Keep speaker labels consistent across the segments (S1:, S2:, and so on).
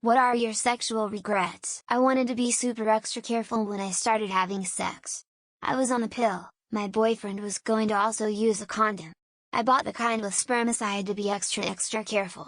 S1: What are your sexual regrets? I wanted to be super extra careful when I started having sex. I was on the pill, my boyfriend was going to also use a condom. I bought the kind with spermicide to be extra careful.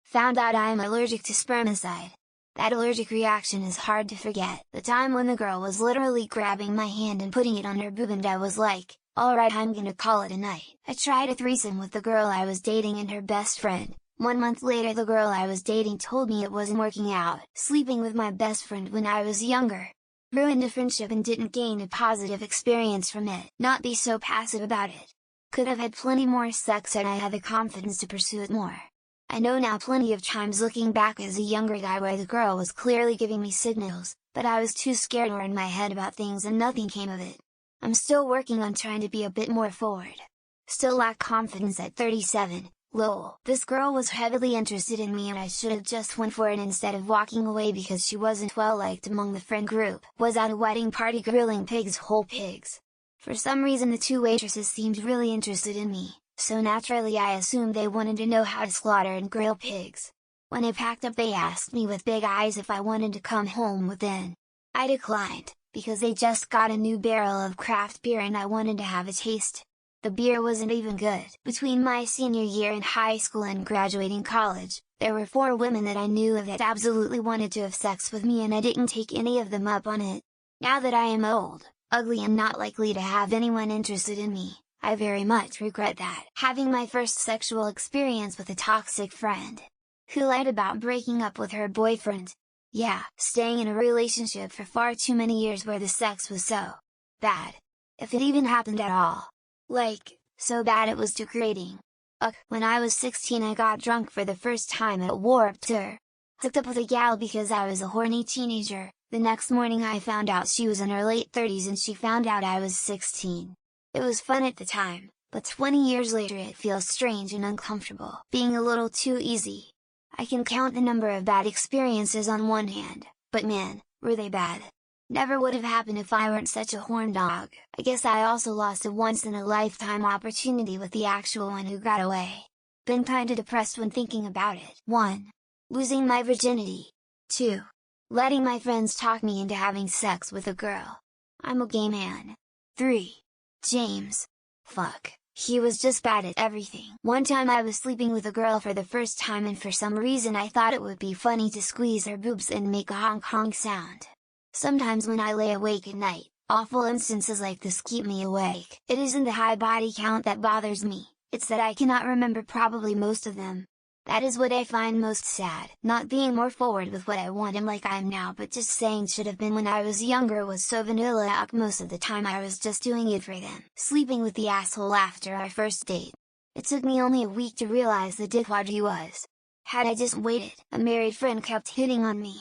S1: Found out I am allergic to spermicide. That allergic reaction is hard to forget. The time when the girl was literally grabbing my hand and putting it on her boob and I was like, alright, I'm gonna call it a night. I tried a threesome with the girl I was dating and her best friend. 1 month later the girl I was dating told me it wasn't working out. Sleeping with my best friend when I was younger. Ruined a friendship and didn't gain a positive experience from it. Not be so passive about it. Could have had plenty more sex and I had the confidence to pursue it more. I know now plenty of times looking back as a younger guy where the girl was clearly giving me signals, but I was too scared or in my head about things and nothing came of it. I'm still working on trying to be a bit more forward. Still lack confidence at 37, lol. This girl was heavily interested in me and I should have just went for it instead of walking away because she wasn't well liked among the friend group. Was at a wedding party grilling pigs, whole pigs. For some reason the two waitresses seemed really interested in me. So naturally I assumed they wanted to know how to slaughter and grill pigs. When I packed up they asked me with big eyes if I wanted to come home with them. I declined, because they just got a new barrel of craft beer and I wanted to have a taste. The beer wasn't even good. Between my senior year in high school and graduating college, there were 4 women that I knew of that absolutely wanted to have sex with me and I didn't take any of them up on it. Now that I am old, ugly and not likely to have anyone interested in me, I very much regret that. Having my first sexual experience with a toxic friend, who lied about breaking up with her boyfriend. Yeah, staying in a relationship for far too many years where the sex was so bad. If it even happened at all. Like, so bad it was degrading. When I was 16 I got drunk for the first time at Warped Tour. Hooked up with a gal because I was a horny teenager. The next morning I found out she was in her late 30s and she found out I was 16. It was fun at the time, but 20 years later it feels strange and uncomfortable. Being a little too easy. I can count the number of bad experiences on one hand, but man, were they bad. Never would have happened if I weren't such a horn dog. I guess I also lost a once-in-a-lifetime opportunity with the actual one who got away. Been kinda depressed when thinking about it. 1. Losing my virginity. 2. Letting my friends talk me into having sex with a girl. I'm a gay man. 3. James. Fuck, he was just bad at everything. One time I was sleeping with a girl for the first time and for some reason I thought it would be funny to squeeze her boobs and make a honk honk sound. Sometimes when I lay awake at night, awful instances like this keep me awake. It isn't the high body count that bothers me, it's that I cannot remember probably most of them. That is what I find most sad. Not being more forward with what I want like I am now, but just saying should have been when I was younger was so vanilla. Most of the time I was just doing it for them. Sleeping with the asshole after our first date. It took me only a week to realize the dickwad he was. Had I just waited, a married friend kept hitting on me.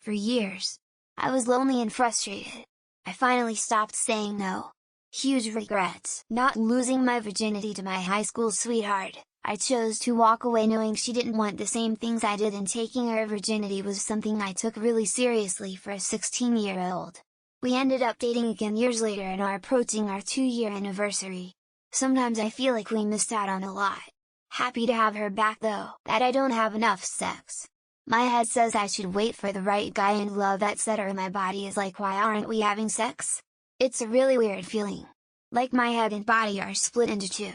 S1: For years. I was lonely and frustrated. I finally stopped saying no. Huge regrets. Not losing my virginity to my high school sweetheart. I chose to walk away knowing she didn't want the same things I did and taking her virginity was something I took really seriously for a 16-year-old. We ended up dating again years later and are approaching our 2-year anniversary. Sometimes I feel like we missed out on a lot. Happy to have her back though. That I don't have enough sex. My head says I should wait for the right guy and love etc. My body is like, why aren't we having sex? It's a really weird feeling. Like my head and body are split into 2.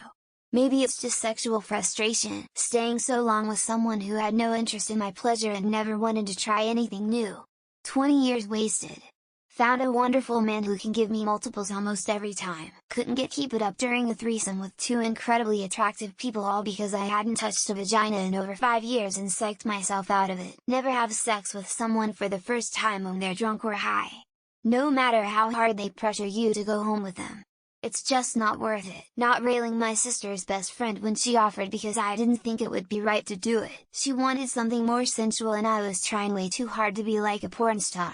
S1: Maybe it's just sexual frustration, staying so long with someone who had no interest in my pleasure and never wanted to try anything new. 20 years wasted. Found a wonderful man who can give me multiples almost every time. Couldn't keep it up during a threesome with 2 incredibly attractive people all because I hadn't touched a vagina in over 5 years and psyched myself out of it. Never have sex with someone for the first time when they're drunk or high. No matter how hard they pressure you to go home with them. It's just not worth it. Not railing my sister's best friend when she offered because I didn't think it would be right to do it. She wanted something more sensual and I was trying way too hard to be like a porn star.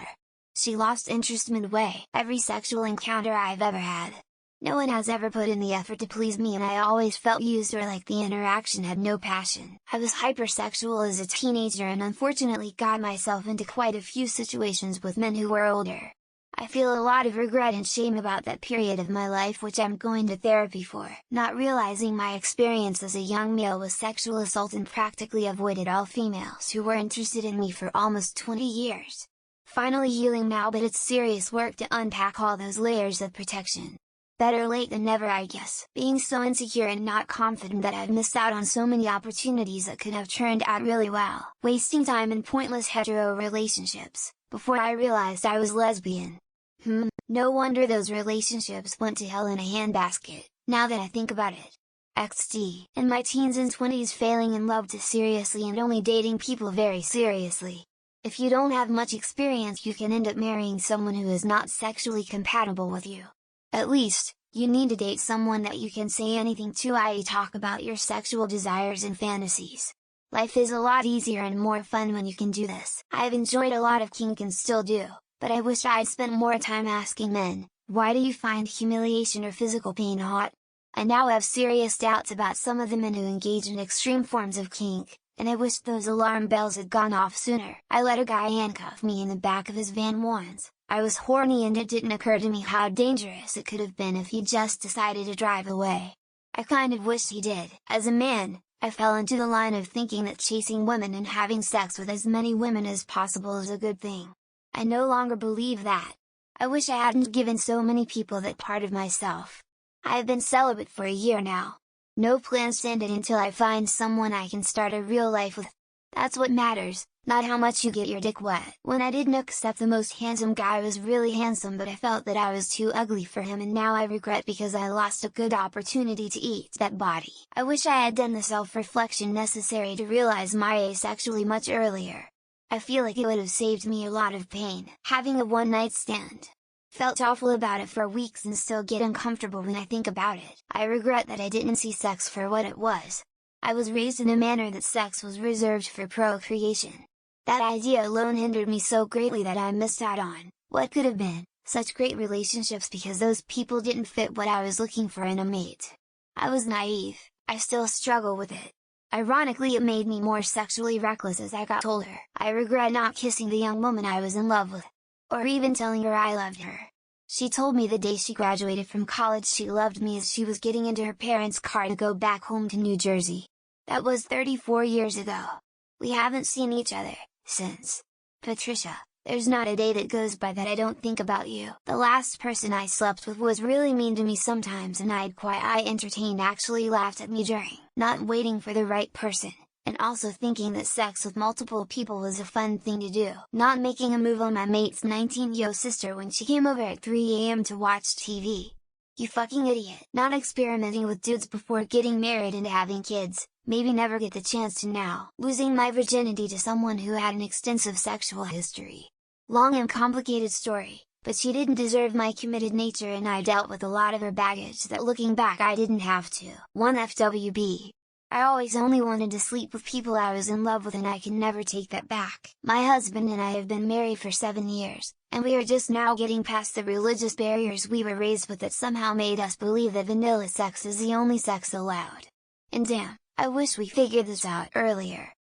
S1: She lost interest midway. Every sexual encounter I've ever had. No one has ever put in the effort to please me and I always felt used or like the interaction had no passion. I was hypersexual as a teenager and unfortunately got myself into quite a few situations with men who were older. I feel a lot of regret and shame about that period of my life, which I'm going to therapy for, not realizing my experience as a young male was sexual assault and practically avoided all females who were interested in me for almost 20 years. Finally healing now, but it's serious work to unpack all those layers of protection. Better late than never, I guess. Being so insecure and not confident that I've missed out on so many opportunities that could have turned out really well. Wasting time in pointless hetero relationships, before I realized I was lesbian. No wonder those relationships went to hell in a handbasket, now that I think about it. XD. In my teens and 20s, failing in love to seriously and only dating people very seriously. If you don't have much experience, you can end up marrying someone who is not sexually compatible with you. At least, you need to date someone that you can say anything to, i.e. talk about your sexual desires and fantasies. Life is a lot easier and more fun when you can do this. I've enjoyed a lot of kink and still do, but I wish I'd spent more time asking men, why do you find humiliation or physical pain hot? I now have serious doubts about some of the men who engage in extreme forms of kink, and I wish those alarm bells had gone off sooner. I let a guy handcuff me in the back of his van once. I was horny and it didn't occur to me how dangerous it could have been if he just decided to drive away. I kind of wished he did. As a man, I fell into the line of thinking that chasing women and having sex with as many women as possible is a good thing. I no longer believe that. I wish I hadn't given so many people that part of myself. I have been celibate for a year now. No plans to end it until I find someone I can start a real life with. That's what matters, not how much you get your dick wet. When I didn't accept the most handsome guy was really handsome, but I felt that I was too ugly for him, and now I regret because I lost a good opportunity to eat that body. I wish I had done the self-reflection necessary to realize my asexuality much earlier. I feel like it would have saved me a lot of pain. Having a one-night stand. Felt awful about it for weeks and still get uncomfortable when I think about it. I regret that I didn't see sex for what it was. I was raised in a manner that sex was reserved for procreation. That idea alone hindered me so greatly that I missed out on what could have been such great relationships because those people didn't fit what I was looking for in a mate. I was naive. I still struggle with it. Ironically, it made me more sexually reckless as I got older. I regret not kissing the young woman I was in love with, or even telling her I loved her. She told me the day she graduated from college she loved me as she was getting into her parents' car to go back home to New Jersey. That was 34 years ago. We haven't seen each other since. Patricia, there's not a day that goes by that I don't think about you. The last person I slept with was really mean to me sometimes, and I entertained actually laughed at me during not waiting for the right person, and also thinking that sex with multiple people was a fun thing to do. Not making a move on my mate's 19-year sister when she came over at 3 AM to watch TV. You fucking idiot. Not experimenting with dudes before getting married and having kids, maybe never get the chance to now. Losing my virginity to someone who had an extensive sexual history. Long and complicated story, but she didn't deserve my committed nature and I dealt with a lot of her baggage that looking back I didn't have to. 1FWB. I always only wanted to sleep with people I was in love with and I can never take that back. My husband and I have been married for 7 years, and we are just now getting past the religious barriers we were raised with that somehow made us believe that vanilla sex is the only sex allowed. And damn, I wish we figured this out earlier.